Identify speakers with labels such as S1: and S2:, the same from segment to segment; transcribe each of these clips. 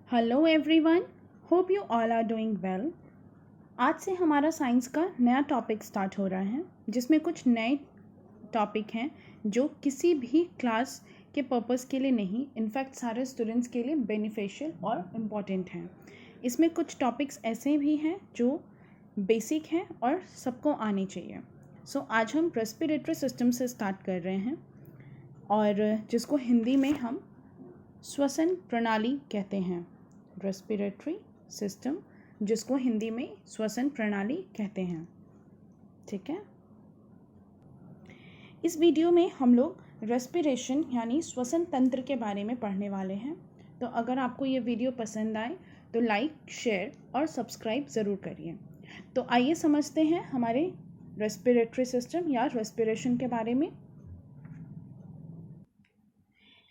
S1: Hello everyone, hope you all are doing well. आज से हमारा साइंस का नया टॉपिक स्टार्ट हो रहा है जिसमें कुछ नए टॉपिक हैं जो किसी भी क्लास के पर्पस के लिए नहीं, इनफैक्ट सारे स्टूडेंट्स के लिए बेनिफिशियल और इम्पॉर्टेंट हैं। इसमें कुछ टॉपिक्स ऐसे भी हैं जो बेसिक हैं और सबको आने चाहिए। सो आज हम रेस्पिरेटरी सिस्टम से स्टार्ट कर रहे हैं और जिसको हिंदी में हम श्वसन प्रणाली कहते हैं। रेस्पिरेटरी सिस्टम जिसको हिंदी में श्वसन प्रणाली कहते हैं, ठीक है। इस वीडियो में हम लोग रेस्पिरेशन यानी श्वसन तंत्र के बारे में पढ़ने वाले हैं। तो अगर आपको ये वीडियो पसंद आए तो लाइक, शेयर और सब्सक्राइब ज़रूर करिए। तो आइए समझते हैं हमारे रेस्पिरेटरी सिस्टम या रेस्पिरेशन के बारे में।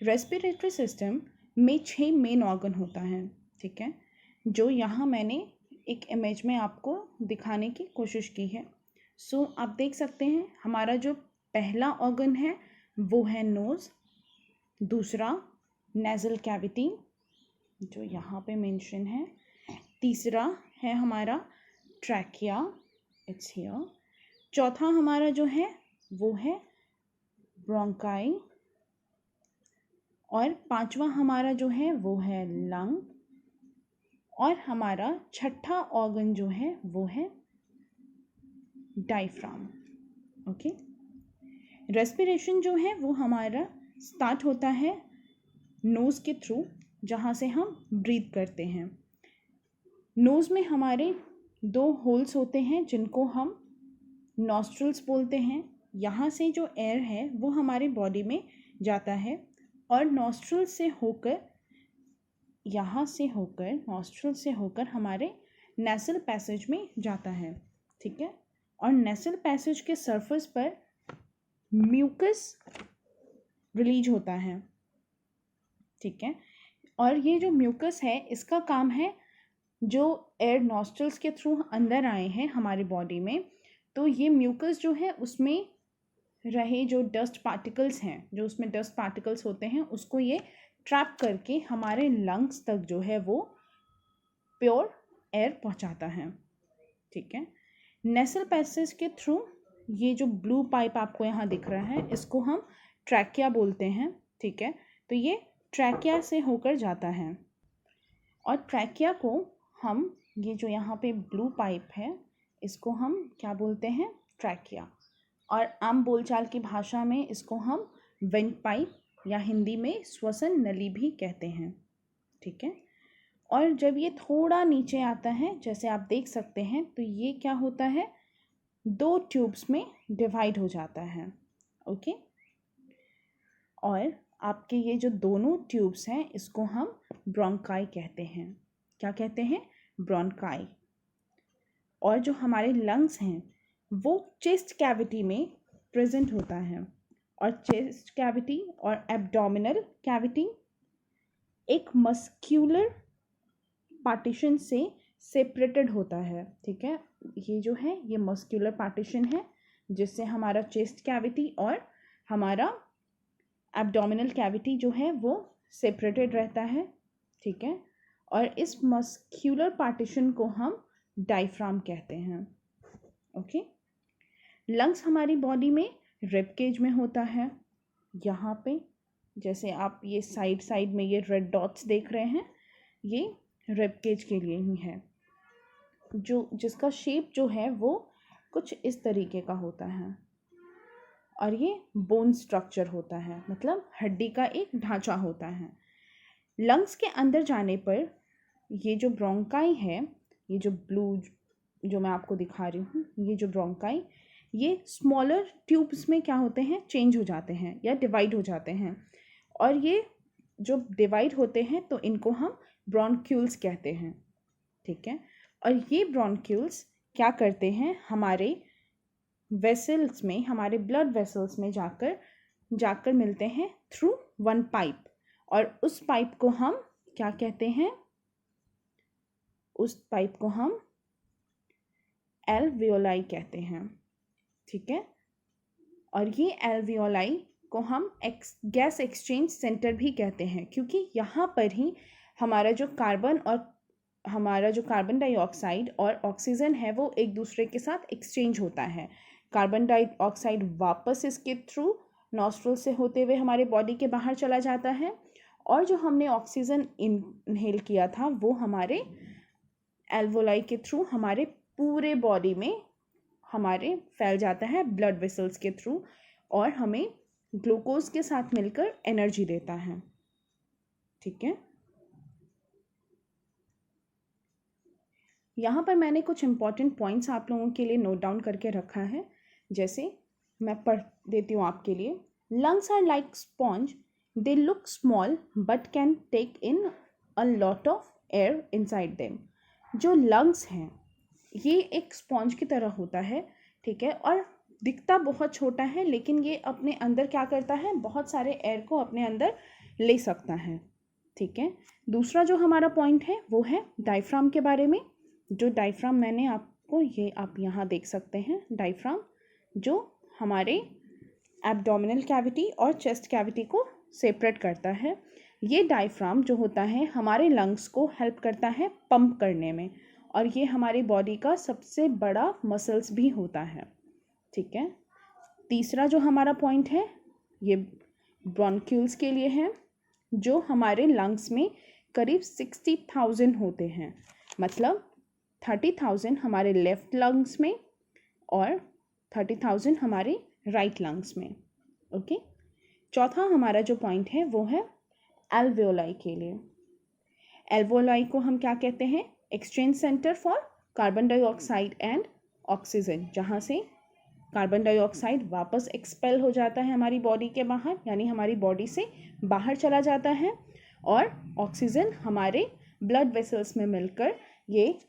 S1: रेस्पिरेटरी सिस्टम में 6 मेन ऑर्गन होता है, ठीक है, जो यहाँ मैंने एक इमेज में आपको दिखाने की कोशिश की है। सो आप देख सकते हैं हमारा जो पहला ऑर्गन है वो है नोज़, दूसरा नेज़ल कैविटी जो यहाँ पे मेंशन है, तीसरा है हमारा ट्रैकिया, इट्स हियर, चौथा हमारा जो है वो है ब्रोंकाई और पांचवा हमारा जो है वो है लंग और हमारा छठा ऑर्गन जो है वो है डायफ्राम। ओके, रेस्पिरेशन जो है वो हमारा स्टार्ट होता है नोज़ के थ्रू, जहाँ से हम ब्रीथ करते हैं। नोज़ में हमारे 2 होल्स होते हैं जिनको हम नॉस्ट्रल्स बोलते हैं। यहाँ से जो एयर है वो हमारे बॉडी में जाता है और नॉस्ट्रल से होकर नॉस्ट्रल से होकर हमारे नेसल पैसेज में जाता है, ठीक है। और नेसल पैसेज के सरफेस पर म्यूकस रिलीज होता है, ठीक है। और ये जो म्यूकस है इसका काम है, जो एयर नॉस्ट्रल्स के थ्रू अंदर आए हैं हमारे बॉडी में, तो ये म्यूकस जो है उसमें रहे जो डस्ट पार्टिकल्स हैं, जो उसमें डस्ट पार्टिकल्स होते हैं, उसको ये ट्रैप करके हमारे लंग्स तक जो है वो प्योर एयर पहुंचाता है, ठीक है। नेसल पैसेज के थ्रू ये जो ब्लू पाइप आपको यहाँ दिख रहा है इसको हम ट्रैकिया बोलते हैं, ठीक है। तो ये ट्रैकिया से होकर जाता है और ट्रैकिया को हम, ये जो यहाँ पे ब्लू पाइप है इसको हम क्या बोलते हैं, ट्रैकिया, और आम बोलचाल की भाषा में इसको हम विंड पाइप या हिंदी में श्वसन नली भी कहते हैं, ठीक है। और जब ये थोड़ा नीचे आता है, जैसे आप देख सकते हैं, तो ये क्या होता है, 2 ट्यूब्स में डिवाइड हो जाता है, ओके। और आपके ये जो दोनों ट्यूब्स हैं इसको हम ब्रोंकाई कहते हैं। क्या कहते हैं, ब्रोंकाई। और जो हमारे लंग्स हैं वो चेस्ट कैविटी में प्रेजेंट होता है और चेस्ट कैविटी और एब्डोमिनल कैविटी एक मस्क्यूलर पार्टीशन से सेपरेटेड होता है, ठीक है। ये जो है ये मस्क्यूलर पार्टीशन है जिससे हमारा चेस्ट कैविटी और हमारा एब्डोमिनल कैविटी जो है वो सेपरेटेड रहता है, ठीक है। और इस मस्क्यूलर पार्टीशन को हम डायफ्राम कहते हैं, ओके। लंग्स हमारी बॉडी में रिब केज में होता है, यहाँ पे जैसे आप ये साइड में ये रेड डॉट्स देख रहे हैं, ये रिब केज के लिए ही है, जो जिसका शेप जो है वो कुछ इस तरीके का होता है और ये बोन स्ट्रक्चर होता है, मतलब हड्डी का एक ढांचा होता है। लंग्स के अंदर जाने पर ये जो ब्रोंकाई है, ये जो ब्लू जो मैं आपको दिखा रही हूँ, ये जो ब्रोंकाई, ये स्मॉलर ट्यूब्स में क्या होते हैं, चेंज हो जाते हैं या डिवाइड हो जाते हैं। और ये जो डिवाइड होते हैं तो इनको हम ब्रोंक्यूल्स कहते हैं, ठीक है। और ये ब्रोंक्यूल्स क्या करते हैं, हमारे वेसल्स में, हमारे ब्लड वेसल्स में जाकर मिलते हैं थ्रू 1 पाइप, और उस पाइप को हम क्या कहते हैं, उस पाइप को हम एल्वियोलाई कहते हैं, ठीक है। और ये एल्वियोलाई को हम गैस एक्सचेंज सेंटर भी कहते हैं, क्योंकि यहाँ पर ही हमारा जो कार्बन डाइऑक्साइड और ऑक्सीजन है वो एक दूसरे के साथ एक्सचेंज होता है। कार्बन डाइऑक्साइड वापस इसके थ्रू नॉस्ट्रल से होते हुए हमारे बॉडी के बाहर चला जाता है, और जो हमने ऑक्सीजन इनहेल किया था वो हमारे एल्वोलाई के थ्रू हमारे पूरे बॉडी में हमारे फैल जाता है ब्लड वेसल्स के थ्रू, और हमें ग्लूकोज के साथ मिलकर एनर्जी देता है। ठीक है, यहाँ पर मैंने कुछ इंपॉर्टेंट पॉइंट्स आप लोगों के लिए नोट डाउन करके रखा है, जैसे मैं पढ़ देती हूँ आपके लिए। Lungs are like sponge, they look small but can take in a lot of air inside them. जो लंग्स हैं ये एक स्पॉन्ज की तरह होता है, ठीक है, और दिखता बहुत छोटा है, लेकिन ये अपने अंदर क्या करता है, बहुत सारे एयर को अपने अंदर ले सकता है। ठीक है, दूसरा जो हमारा पॉइंट है वो है डायफ्राम के बारे में। जो डायफ्राम मैंने आपको, ये आप यहाँ देख सकते हैं, डायफ्राम जो हमारे एब्डोमिनल कैविटी और चेस्ट कैविटी को सेपरेट करता है। ये डायफ्राम जो होता है हमारे लंग्स को हेल्प करता है पंप करने में, और ये हमारी बॉडी का सबसे बड़ा मसल्स भी होता है। ठीक है, तीसरा जो हमारा पॉइंट है ये ब्रोंक्यूल्स के लिए है, जो हमारे लंग्स में करीब 60,000 होते हैं, मतलब 30,000 हमारे लेफ्ट लंग्स में और 30,000 हमारे राइट लंग्स में। ओके, चौथा हमारा जो पॉइंट है वो है एल्वेओलाई के लिए। एल्वेओलाई को हम क्या कहते हैं, exchange centre for carbon dioxide and oxygen, जहाँ से कार्बन डाइऑक्साइड वापस एक्सपेल हो जाता है हमारी बॉडी के बाहर, यानी हमारी बॉडी से बाहर चला जाता है, और ऑक्सीजन हमारे ब्लड वेसल्स में मिलकर ये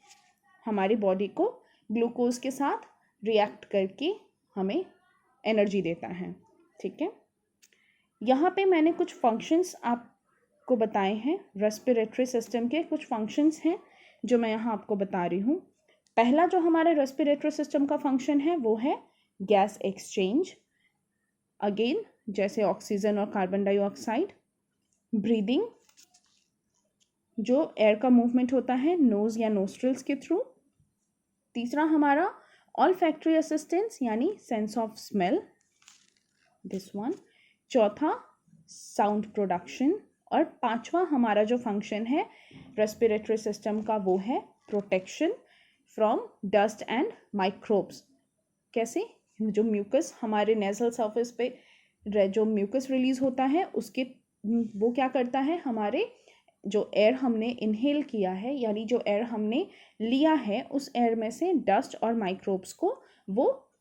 S1: हमारी बॉडी को ग्लूकोज के साथ रिएक्ट करके हमें एनर्जी देता है। ठीक है, यहाँ पे मैंने कुछ फंक्शंस आपको बताए हैं, रेस्पिरेटरी सिस्टम के कुछ फंक्शंस हैं जो मैं यहाँ आपको बता रही हूँ। पहला जो हमारे रेस्पिरेटरी सिस्टम का फंक्शन है वो है गैस एक्सचेंज, अगेन जैसे ऑक्सीजन और कार्बन डाइऑक्साइड। ब्रीदिंग, जो एयर का मूवमेंट होता है नोज या नोस्ट्रिल्स के थ्रू। तीसरा हमारा ऑल्फैक्टरी असिस्टेंस यानी sense of smell, this one. चौथा साउंड प्रोडक्शन, और पांचवा हमारा जो फंक्शन है रेस्पिरेटरी सिस्टम का वो है protection from dust and microbes. कैसे, जो म्यूकस हमारे नेजल सरफेस पे जो म्यूकस रिलीज होता है उसके वो क्या करता है, हमारे जो एयर हमने इनहेल किया है, यानी जो एयर हमने लिया है, उस एयर में से डस्ट और माइक्रोब्स को वो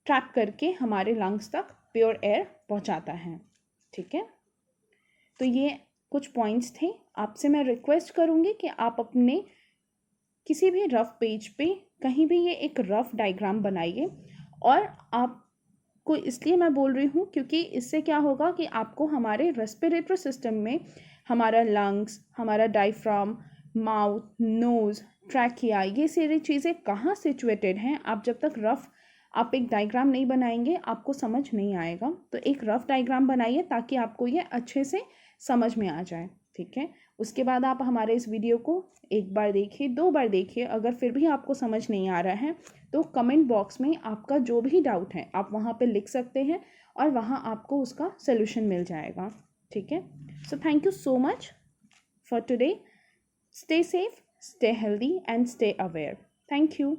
S1: ट्रैप करके हमारे लंग्स तक प्योर एयर पहुंचाता है। ठीक है, तो ये कुछ पॉइंट्स थे। आपसे मैं रिक्वेस्ट करूँगी कि आप अपने किसी भी रफ पेज पे कहीं भी ये एक रफ डायग्राम बनाइए, और आपको इसलिए मैं बोल रही हूँ क्योंकि इससे क्या होगा कि आपको हमारे रेस्पिरेटरी सिस्टम में हमारा लंग्स, हमारा डायफ्राम, माउथ, नोज़, ट्रैकिया, ये सारी चीज़ें कहाँ सिचुएटेड हैं, आप जब तक रफ आप एक डायग्राम नहीं बनाएंगे आपको समझ नहीं आएगा। तो एक रफ डायग्राम बनाइए ताकि आपको ये अच्छे से समझ में आ जाए। ठीक है, उसके बाद आप हमारे इस वीडियो को एक बार देखिए, 2 बार देखिए। अगर फिर भी आपको समझ नहीं आ रहा है तो कमेंट बॉक्स में आपका जो भी डाउट है आप वहाँ पे लिख सकते हैं, और वहाँ आपको उसका सलूशन मिल जाएगा। ठीक है, so thank you so much for today. Stay safe, stay healthy and stay aware. Thank you.